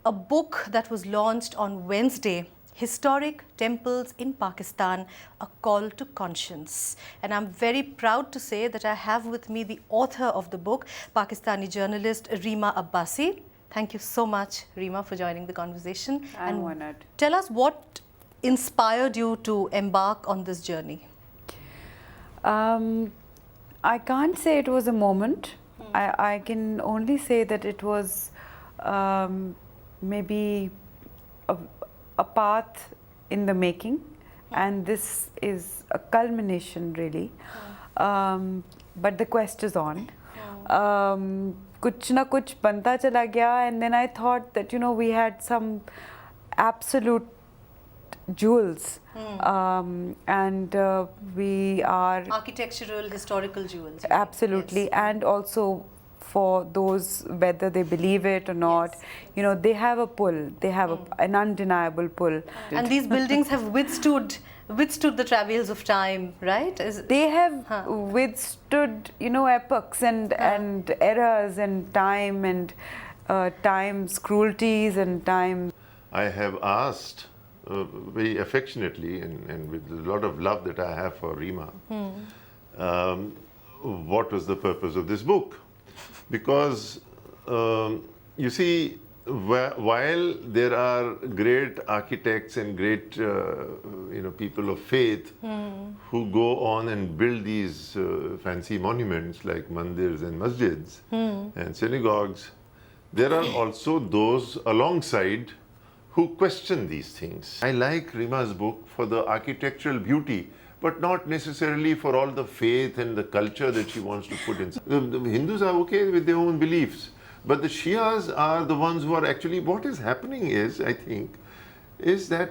a book that was launched on Wednesday, Historic Temples in Pakistan, A Call to Conscience. And I'm very proud to say that I have with me the author of the book, Pakistani journalist Reema Abbasi. Thank you so much, Reema, for joining the conversation. I'm honored. Tell us what inspired you to embark on this journey. I can't say it was a moment. I can only say that it was maybe a path in the making, and this is a culmination really. But the quest is on. Kuch na kuch banta chala gaya, and then I thought that, you know, we had some absolute jewels, and we are Architectural, historical jewels. Right? Absolutely, Yes. and also for those, whether they believe it or not, Yes. you know, they have a pull. They have an undeniable pull. And these buildings have withstood the travails of time, right? They have withstood, you know, epochs and eras and time and time's cruelties and time. I have asked very affectionately and with a lot of love that I have for Reema, what was the purpose of this book? Because you see, while there are great architects and great people of faith who go on and build these fancy monuments like mandirs and masjids and synagogues, there are also those alongside who question these things. I like Reema's book for the architectural beauty, but not necessarily for all the faith and the culture that she wants to put in. The Hindus are okay with their own beliefs, but the Shias are the ones who are actually, what is happening is, I think, is that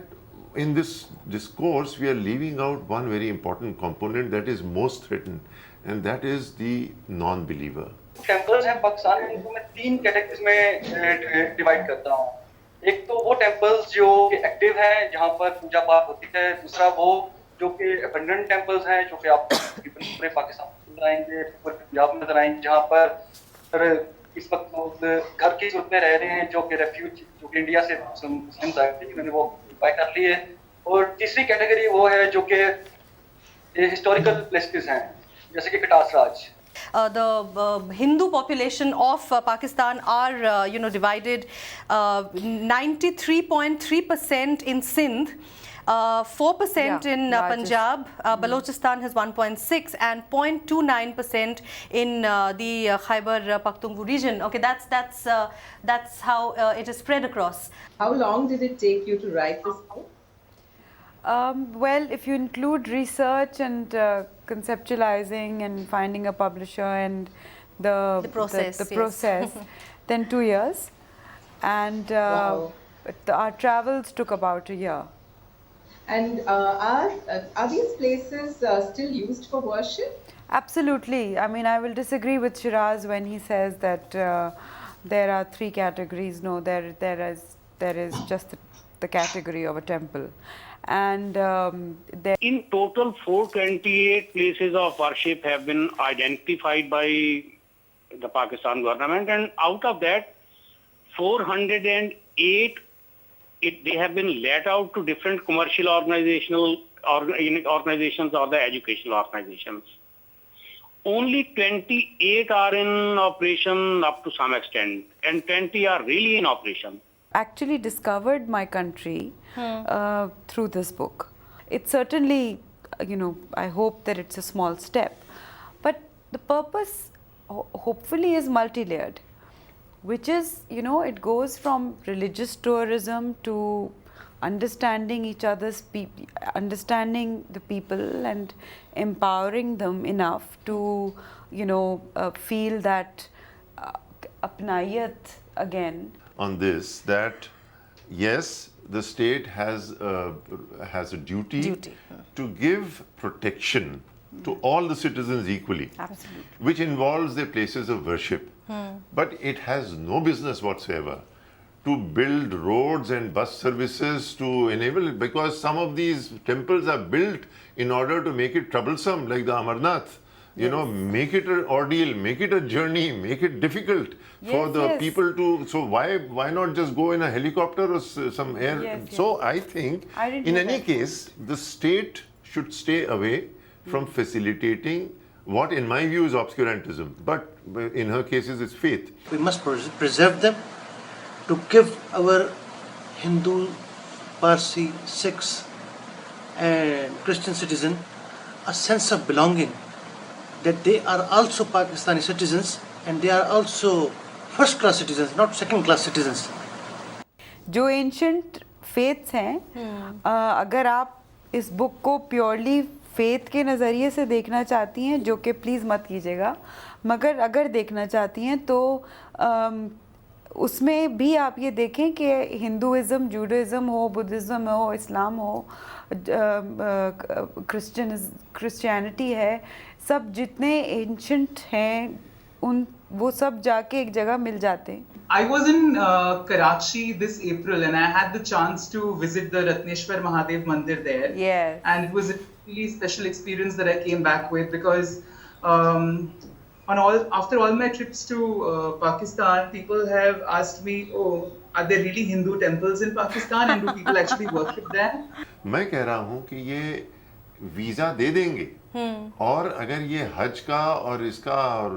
in this discourse we are leaving out one very important component that is most threatened, and that is the non-believer. Temples हैं पाकिस्तान में, उनको मैं 3 categories में divide करता हूँ. एक तो वो टेम्पल्स जो एक्टिव हैं, जहाँ पर पूजा पाठ होती है. दूसरा वो जो कि अबंडेंट टेम्पल्स हैं, जो कि आप पूरे पाकिस्तान में नजर आएंगे, पूरे पंजाब में नजर आएंगे, जहाँ पर इस वक्त लोग घर की सूरत में रह रहे हैं, जो कि रेफ्यूज, जो कि इंडिया से मुस्लिम्स आए थे, उन्होंने वो बाय कर लिए. और तीसरी कैटेगरी वो है जो कि हिस्टोरिकल प्लेसेस हैं, जैसे कि कटास राज. The Hindu population of Pakistan are, divided 93.3% in Sindh, 4% in Punjab, Balochistan has 1.6 and 0.29% in the Khyber Pakhtunkhwa region. Okay, that's how it is spread across. How long did it take you to write this book? Well, if you include research and conceptualizing and finding a publisher and the process, process, then 2 years, and Wow. our travels took about a year. And are these places still used for worship? Absolutely. I mean, I will disagree with Shiraz when he says that there are 3 categories. No, there is just the category of a temple. And in total, 428 places of worship have been identified by the Pakistan government, and out of that, 408 they have been let out to different commercial organizations or the educational organizations. Only 28 are in operation up to some extent, and 20 are really in operation. Actually discovered my country through this book. It certainly, I hope that it's a small step, but the purpose hopefully is multi-layered, which is, it goes from religious tourism to understanding each other's understanding the people and empowering them enough to, feel that apnaiyat again. On this, that yes, the state has a duty to give protection to all the citizens equally. Absolutely. Which involves their places of worship. But it has no business whatsoever to build roads and bus services to enable it, because some of these temples are built in order to make it troublesome, like the Amarnath You know, make it an ordeal, make it a journey, make it difficult for Yes, the yes. people to. So why not just go in a helicopter or some air? Yes, So I think I didn't in know any that. case the state should stay away from facilitating what in my view is obscurantism, but in her cases it's faith. We must preserve them to give our Hindu, Parsi, Sikhs and Christian citizen a sense of belonging, that they are also Pakistani citizens and they are also first class citizens, not second class citizens. जो ancient faiths हैं, अगर आप इस book को purely faith के नज़रिए से देखना चाहती हैं, जो कि प्लीज़ मत कीजिएगा, मगर अगर देखना चाहती हैं तो उसमें भी आप ये देखें कि हिंदुइज़म, जूडाइज़म हो, बुद्धिज़्म हो, इस्लाम हो, क्रिश्चियनिटी है, सब जितने एंशंट हैं उन वो सब जाके एक जगह मिल जाते हैं. I was in Karachi this April and I had the chance to visit the Ratneshwar Mahadev Mandir there. Yes. And it was a really special experience that I came back with because after all my trips to Pakistan, people have asked me, oh, are there really Hindu temples in Pakistan and do people actually worship there? मैं कह रहा हूँ कि ये visa दे देंगे और अगर ये हज का और इसका और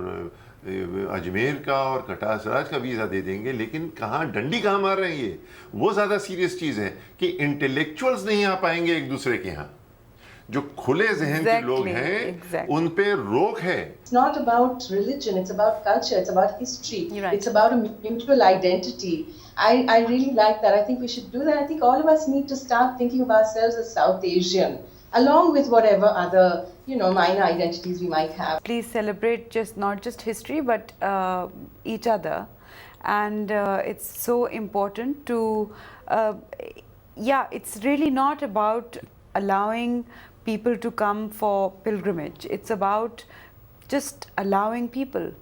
अजमेर का और कटासराज का वीजा दे देंगे, लेकिन कहाँ डंडी कहाँ मार रहे हैं ये, वो ज्यादा सीरियस चीज है कि इंटेलेक्चुअल्स नहीं आ पाएंगे एक दूसरे के यहाँ. जो खुले जहन के लोग हैं उन पे रोक है. It's not about religion, it's about culture, it's about history, Right. it's about a mutual identity. I really like that. I think we should do that. I think all of us need to start thinking of ourselves as South Asian, along with whatever other, minor identities we might have. Please celebrate not just history but each other, and it's so important to it's really not about allowing people to come for pilgrimage. It's about just allowing people